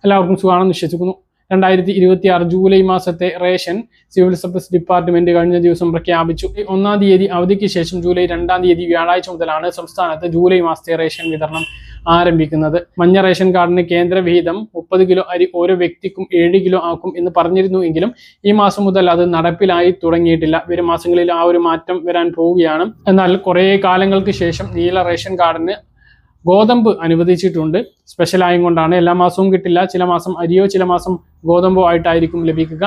എല്ലാവർക്കും സുഖമാണെന്ന് വിശ്വസിക്കുന്നു. 2026 ജൂലൈ മാസത്തെ റേഷൻ സിവിൽ സപ്ലൈസ് ഡിപ്പാർട്ട്മെന്റ് കഴിഞ്ഞ ദിവസം പ്രഖ്യാപിച്ചു. 1-ാം തീയതി അവധിക്ക് ശേഷം ജൂലൈ 2-ാം തീയതി വ്യാഴാഴ്ച മുതലാണ് സംസ്ഥാനത്ത് ജൂലൈ മാസത്തെ റേഷൻ വിതരണം ആരംഭിക്കുന്നത്. മഞ്ഞ റേഷൻ കാർഡിന് കേന്ദ്ര വിഹിതം 30 കിലോ അരി ഓരോ വ്യക്തിക്കും 7 കിലോ ആക്കും എന്ന് പറഞ്ഞിരുന്നു എങ്കിലും ഈ മാസം മുതൽ അത് നടപ്പിലായി തുടങ്ങിയിട്ടില്ല. വരും മാസങ്ങളിൽ ആ ഒരു മാറ്റം വരാൻ പോവുകയാണ്. എന്നാൽ കുറേ കാലങ്ങൾക്ക് ശേഷം നീല റേഷൻ കാർഡിന് ഗോതമ്പ് അനുവദിച്ചിട്ടുണ്ട്. സ്പെഷ്യലായും കൊണ്ടാണ്. എല്ലാ മാസവും കിട്ടില്ല. ചില മാസം അരിയോ ചില മാസം ഗോതമ്പോ ആയിട്ടായിരിക്കും ലഭിക്കുക.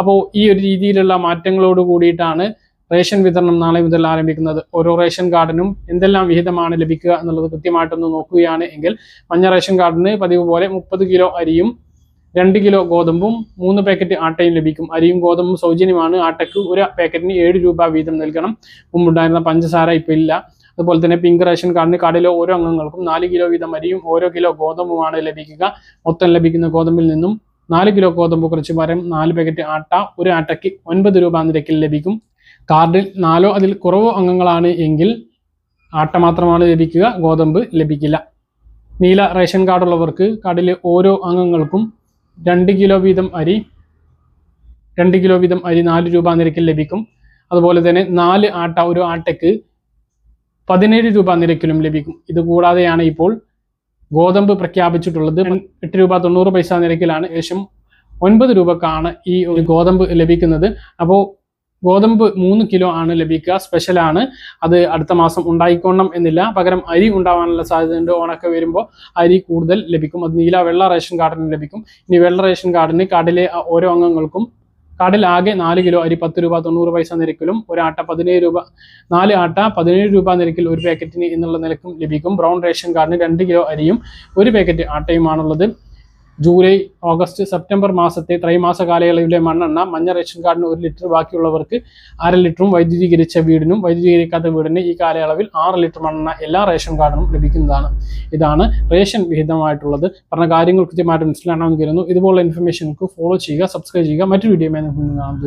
അപ്പോൾ ഈ ഒരു രീതിയിലുള്ള മാറ്റങ്ങളോട് കൂടിയിട്ടാണ് റേഷൻ വിതരണം നാളെ മുതൽ ആരംഭിക്കുന്നത്. ഓരോ റേഷൻ കാർഡിനും എന്തെല്ലാം വിഹിതമാണ് ലഭിക്കുക എന്നുള്ളത് കൃത്യമായിട്ടൊന്ന് നോക്കുകയാണ് എങ്കിൽ മഞ്ഞ റേഷൻ കാർഡിന് പതിവ് പോലെ 30 കിലോ അരിയും 2 കിലോ ഗോതമ്പും 3 പാക്കറ്റ് ആട്ടയും ലഭിക്കും. അരിയും ഗോതമ്പും സൗജന്യമാണ്. ആട്ടയ്ക്ക് ഒരു പാക്കറ്റിന് 7 രൂപ വീതം നൽകണം. മുമ്പുണ്ടായിരുന്ന പഞ്ചസാര ഇപ്പോൾ ഇല്ല. അതുപോലെ തന്നെ പിങ്ക് റേഷൻ കാർഡിന് കാർഡിലെ ഓരോ അംഗങ്ങൾക്കും 4 കിലോ വീതം അരിയും ഓരോ കിലോ ഗോതമ്പുമാണ് ലഭിക്കുക. മൊത്തം ലഭിക്കുന്ന ഗോതമ്പിൽ നിന്നും 4 കിലോ ഗോതമ്പ് കുറച്ച് പകരം 4 പാക്കറ്റ് ആട്ട ഒരു ആട്ടയ്ക്ക് 9 രൂപ നിരക്കിൽ ലഭിക്കും. കാർഡിൽ 4-ഓ അതിൽ കുറവോ അംഗങ്ങളാണ് എങ്കിൽ ആട്ട മാത്രമാണ് ലഭിക്കുക, ഗോതമ്പ് ലഭിക്കില്ല. നീല റേഷൻ കാർഡുള്ളവർക്ക് കാർഡിലെ ഓരോ അംഗങ്ങൾക്കും 2 കിലോ വീതം അരി 4 രൂപ നിരക്കിൽ ലഭിക്കും. അതുപോലെ തന്നെ 4 ആട്ട ഒരു ആട്ടയ്ക്ക് 17 രൂപ നിരക്കിലും ലഭിക്കും. ഇത് കൂടാതെയാണ് ഇപ്പോൾ ഗോതമ്പ് പ്രഖ്യാപിച്ചിട്ടുള്ളത്. 8 രൂപ 90 പൈസ നിരക്കിലാണ്. ഏകദേശം 9 രൂപക്കാണ് ഈ ഒരു ഗോതമ്പ് ലഭിക്കുന്നത്. അപ്പോൾ ഗോതമ്പ് 3 കിലോ ആണ് ലഭിക്കുക. സ്പെഷ്യലാണ്. അത് അടുത്ത മാസം ഉണ്ടായിക്കൊള്ളണം എന്നില്ല. പകരം അരി ഉണ്ടാവാനുള്ള സാധ്യതയുണ്ട്. ഓണൊക്കെ വരുമ്പോൾ അരി കൂടുതൽ ലഭിക്കും. അത് വെള്ള റേഷൻ കാർഡിന് ലഭിക്കും. ഇനി വെള്ള റേഷൻ കാർഡിന് കാർഡിലെ ഓരോ അംഗങ്ങൾക്കും കാർഡിൽ ആകെ 4 കിലോ അരി 10 രൂപ 90 പൈസ നിരക്കിലും ഒരാട്ട 17 രൂപ 4 ആട്ട 17 രൂപ നിരക്കിൽ ഒരു പാക്കറ്റിന് എന്നുള്ള നിരക്കും ലഭിക്കും. ബ്രൗൺ റേഷൻ കാർഡിന് 2 കിലോ അരിയും ഒരു പാക്കറ്റ് ആട്ടയുമാണുള്ളത്. ജൂലൈ, ഓഗസ്റ്റ്, സെപ്റ്റംബർ മാസത്തെ ത്രൈമാസ കാലയളവിലെ മണ്ണെണ്ണ മഞ്ഞ റേഷൻ കാർഡിന് 1 ലിറ്റർ, ബാക്കിയുള്ളവർക്ക് 1/2 ലിറ്ററും വൈദ്യുതീകരിച്ച വീടിനും വൈദ്യുതീകരിക്കാത്ത വീടിന് ഈ കാലയളവിൽ 6 ലിറ്റർ മണ്ണെണ്ണ എല്ലാ റേഷൻ കാർഡിനും ലഭിക്കുന്നതാണ്. ഇതാണ് റേഷൻ വിഹിതമായിട്ടുള്ളത്. പറഞ്ഞ കാര്യങ്ങൾ കൃത്യമായിട്ട് മനസ്സിലാണെന്ന് കരുതുന്നു. ഇതുപോലുള്ള ഇൻഫർമേഷനുകൾക്ക് ഫോളോ ചെയ്യുക, സബ്സ്ക്രൈബ് ചെയ്യുക. മറ്റൊരു വീഡിയോയുമായി നമുക്ക് കാണാം.